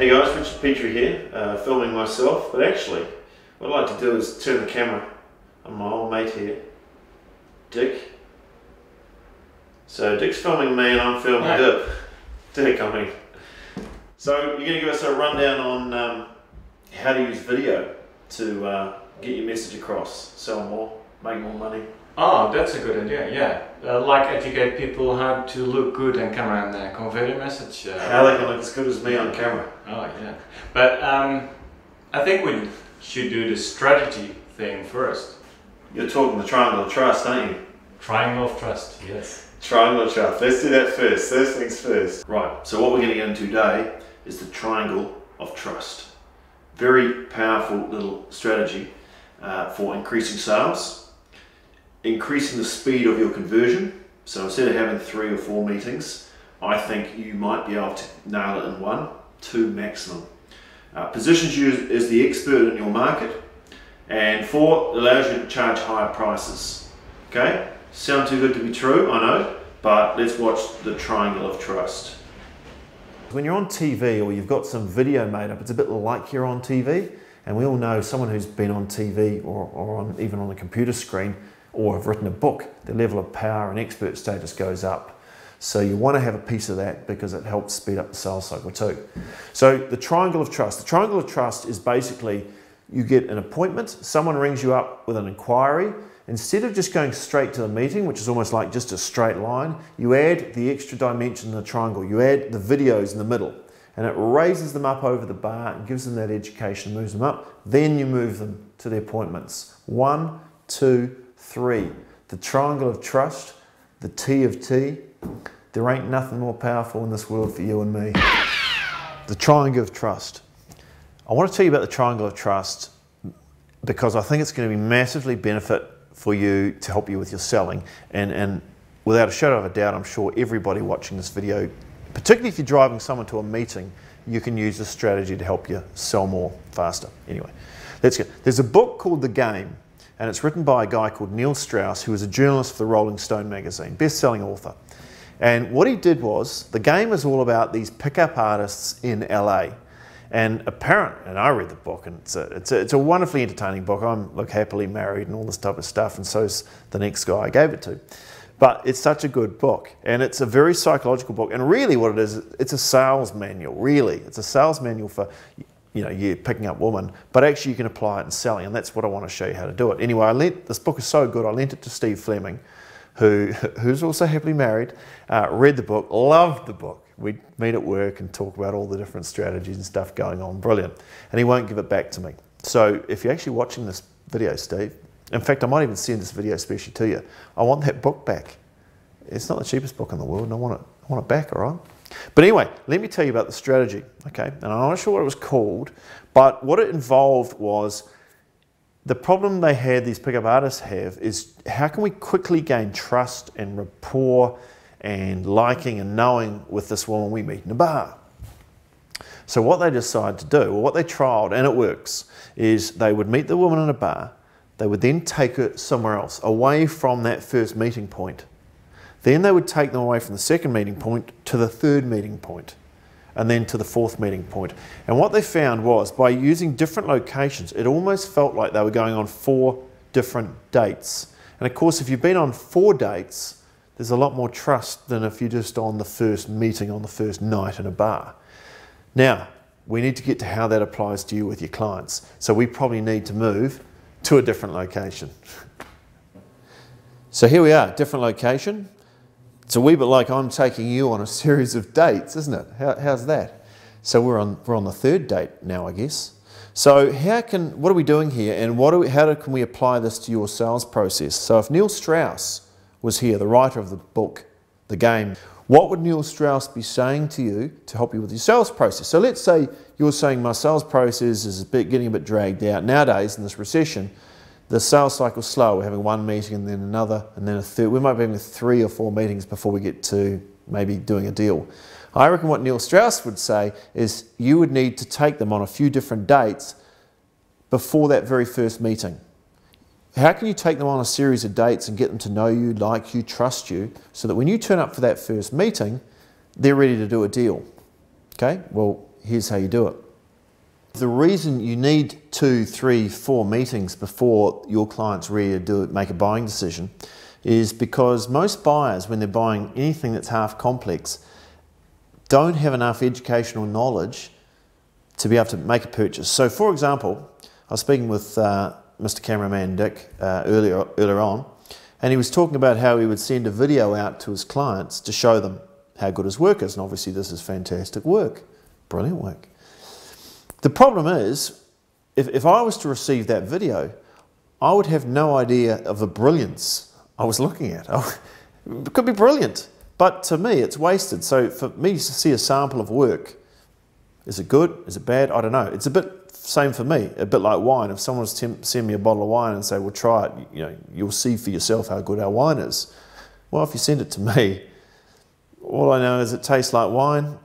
Hey guys, Richard Petrie here, filming myself, but actually what I'd like to do is turn the camera on my old mate here, Dick. So Dick's filming me and I'm filming Dick, I mean. So you're going to give us a rundown on how to use video to get your message across, sell more, make more money. Oh, that's a good idea, yeah. Like educate people how to look good on camera and convey the message. How they can look as good as me on camera. Oh, yeah. But I think we should do the strategy thing first. You're talking the triangle of trust, aren't you? Triangle of trust, yes. Triangle of trust. Let's do that first. Those things first. Right, so what we're going to get into today is the triangle of trust. Very powerful little strategy for increasing sales, increasing the speed of your conversion. So instead of having 3 or 4 meetings, I think you might be able to nail it in 1, 2 maximum. Positions you as the expert in your market, and 4 allows you to charge higher prices. Okay? Sound too good to be true, I know, but let's watch the triangle of trust. When you're on TV or you've got some video made up, it's a bit like you're on TV, and we all know someone who's been on TV or even on a computer screen or have written a book, their level of power and expert status goes up. So you want to have a piece of that because it helps speed up the sales cycle too. So the triangle of trust. The triangle of trust is basically you get an appointment, someone rings you up with an inquiry. Instead of just going straight to the meeting, which is almost like just a straight line, you add the extra dimension in the triangle. You add the videos in the middle, and it raises them up over the bar and gives them that education, moves them up. Then you move them to the appointments. 1, 2, 3. The triangle of trust, the T of T. There ain't nothing more powerful in this world for you and me. The triangle of trust. I want to tell you about the triangle of trust because I think it's going to be massively benefit for you to help you with your selling, and without a shadow of a doubt, I'm sure everybody watching this video, particularly if you're driving someone to a meeting, you can use this strategy to help you sell more faster. Anyway, let's go. There's a book called The Game, and it's written by a guy called Neil Strauss, who was a journalist for the Rolling Stone magazine, best-selling author. And what he did was, The Game is all about these pickup artists in LA. And I read the book, and it's a wonderfully entertaining book. I'm happily married and all this type of stuff, and so's the next guy I gave it to. But it's such a good book, and it's a very psychological book. And really, what it is, it's a sales manual. Really, it's a sales manual for you picking up women, but actually you can apply it in selling, and that's what I want to show you how to do it. Anyway, this book is so good. I lent it to Steve Fleming, who's also happily married. Read the book, loved the book. We'd meet at work and talk about all the different strategies and stuff going on. Brilliant. And he won't give it back to me. So if you're actually watching this video, Steve, in fact, I might even send this video especially to you. I want that book back. It's not the cheapest book in the world, and I want it back, all right? But anyway, let me tell you about the strategy, okay? And I'm not sure what it was called, but what it involved was the problem they had, these pickup artists have, is how can we quickly gain trust and rapport and liking and knowing with this woman we meet in a bar. So what they decided to do, or what they trialled, and it works, is they would meet the woman in a bar, they would then take her somewhere else, away from that first meeting point. Then they would take them away from the second meeting point to the third meeting point, and then to the fourth meeting point. And what they found was, by using different locations, it almost felt like they were going on 4 different dates. And of course, if you've been on 4 dates, there's a lot more trust than if you're just on the first meeting on the first night in a bar. Now, we need to get to how that applies to you with your clients. So we probably need to move to a different location. So here we are, different location. It's a wee bit like I'm taking you on a series of dates, isn't it? How's that? So we're on the 3rd date now, I guess. So what are we doing here, and how can we apply this to your sales process? So if Neil Strauss was here, the writer of the book, The Game, what would Neil Strauss be saying to you to help you with your sales process? So let's say you're saying my sales process is getting a bit dragged out. Nowadays, in this recession, the sales cycle's slow. We're having 1 meeting and then another and then a third. We might be having 3 or 4 meetings before we get to maybe doing a deal. I reckon what Neil Strauss would say is you would need to take them on a few different dates before that very first meeting. How can you take them on a series of dates and get them to know you, like you, trust you, so that when you turn up for that first meeting, they're ready to do a deal? Okay, well, here's how you do it. The reason you need 2, 3, 4 meetings before your client's ready to make a buying decision is because most buyers, when they're buying anything that's half complex, don't have enough educational knowledge to be able to make a purchase. So for example, I was speaking with Mr. Cameraman Dick earlier on, and he was talking about how he would send a video out to his clients to show them how good his work is, and obviously this is fantastic work, brilliant work. The problem is, if I was to receive that video, I would have no idea of the brilliance I was looking at. It could be brilliant, but to me it's wasted. So for me to see a sample of work, is it good, is it bad? I don't know. It's a bit same for me, a bit like wine. If someone was to send me a bottle of wine and say, well, try it, you'll see for yourself how good our wine is. Well, if you send it to me, all I know is it tastes like wine.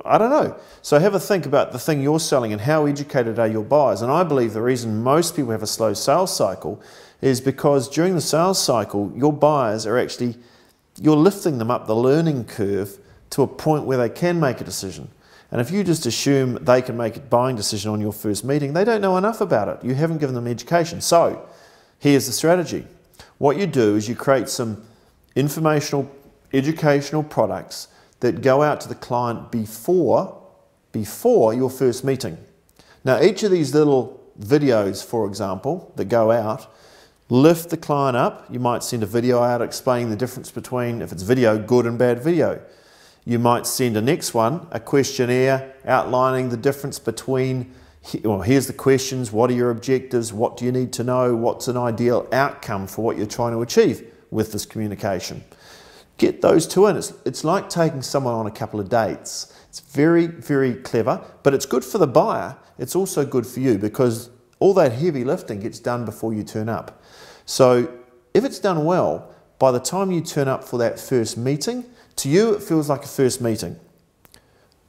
I don't know. So have a think about the thing you're selling and how educated are your buyers. And I believe the reason most people have a slow sales cycle is because during the sales cycle, your buyers are actually, you're lifting them up the learning curve to a point where they can make a decision. And if you just assume they can make a buying decision on your first meeting, they don't know enough about it. You haven't given them education. So here's the strategy. What you do is you create some informational, educational products that go out to the client before your first meeting. Now, each of these little videos, for example, that go out, lift the client up. You might send a video out explaining the difference between, if it's video, good and bad video. You might send a next one, a questionnaire outlining the difference between, well, here's the questions, what are your objectives, what do you need to know, what's an ideal outcome for what you're trying to achieve with this communication. Get those two in. It's like taking someone on a couple of dates. It's very, very clever, but it's good for the buyer. It's also good for you because all that heavy lifting gets done before you turn up. So if it's done well, by the time you turn up for that first meeting, to you it feels like a first meeting.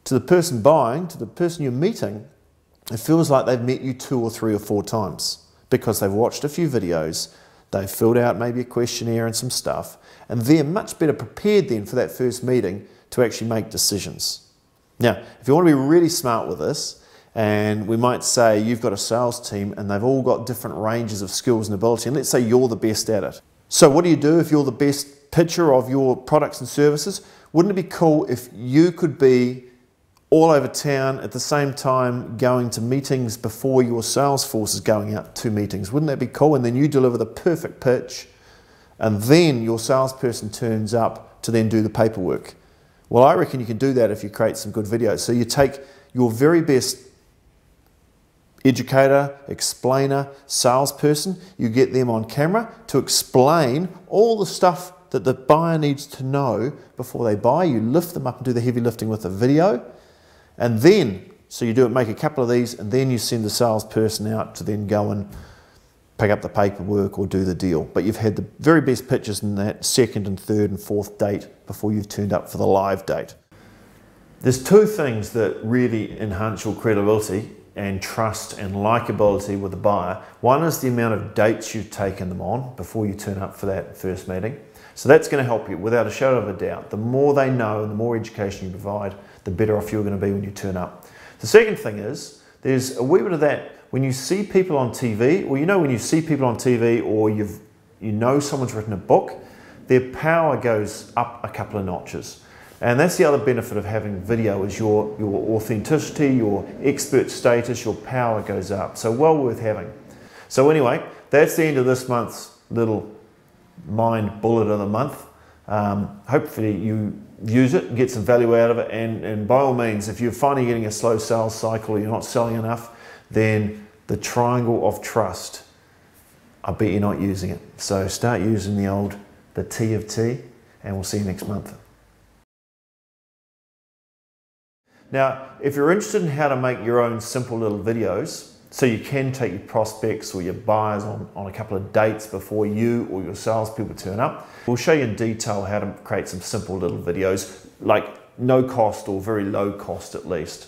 To the person buying, to the person you're meeting, it feels like they've met you 2 or 3 or 4 times because they've watched a few videos, they've filled out maybe a questionnaire and some stuff, and they're much better prepared then for that first meeting to actually make decisions. Now, if you want to be really smart with this, and we might say you've got a sales team and they've all got different ranges of skills and ability, and let's say you're the best at it. So what do you do if you're the best pitcher of your products and services? Wouldn't it be cool if you could be all over town at the same time going to meetings before your sales force is going out to meetings? Wouldn't that be cool? And then you deliver the perfect pitch, and then your salesperson turns up to then do the paperwork. Well, I reckon you can do that if you create some good videos. So you take your very best educator, explainer, salesperson, you get them on camera to explain all the stuff that the buyer needs to know before they buy. You lift them up and do the heavy lifting with a video. And then, so you do it, make a couple of these, and then you send the salesperson out to then go and pick up the paperwork or do the deal. But you've had the very best pitches in that second and third and fourth date before you've turned up for the live date. There's 2 things that really enhance your credibility and trust and likability with the buyer. One is the amount of dates you've taken them on before you turn up for that first meeting. So that's going to help you without a shadow of a doubt. The more they know and the more education you provide, the better off you're going to be when you turn up. The second thing is, there's a wee bit of that when you see people on TV, or when you see people on TV or you know someone's written a book, their power goes up a couple of notches. And that's the other benefit of having video is your authenticity, your expert status, your power goes up. So well worth having. So anyway, that's the end of this month's little mind bullet of the month. Hopefully you use it and get some value out of it, and by all means, if you're finding getting a slow sales cycle or you're not selling enough, then the triangle of trust, I bet you're not using it. So start using the T of T, and we'll see you next month. Now, if you're interested in how to make your own simple little videos, so you can take your prospects or your buyers on a couple of dates before you or your salespeople turn up, we'll show you in detail how to create some simple little videos, like no cost or very low cost at least.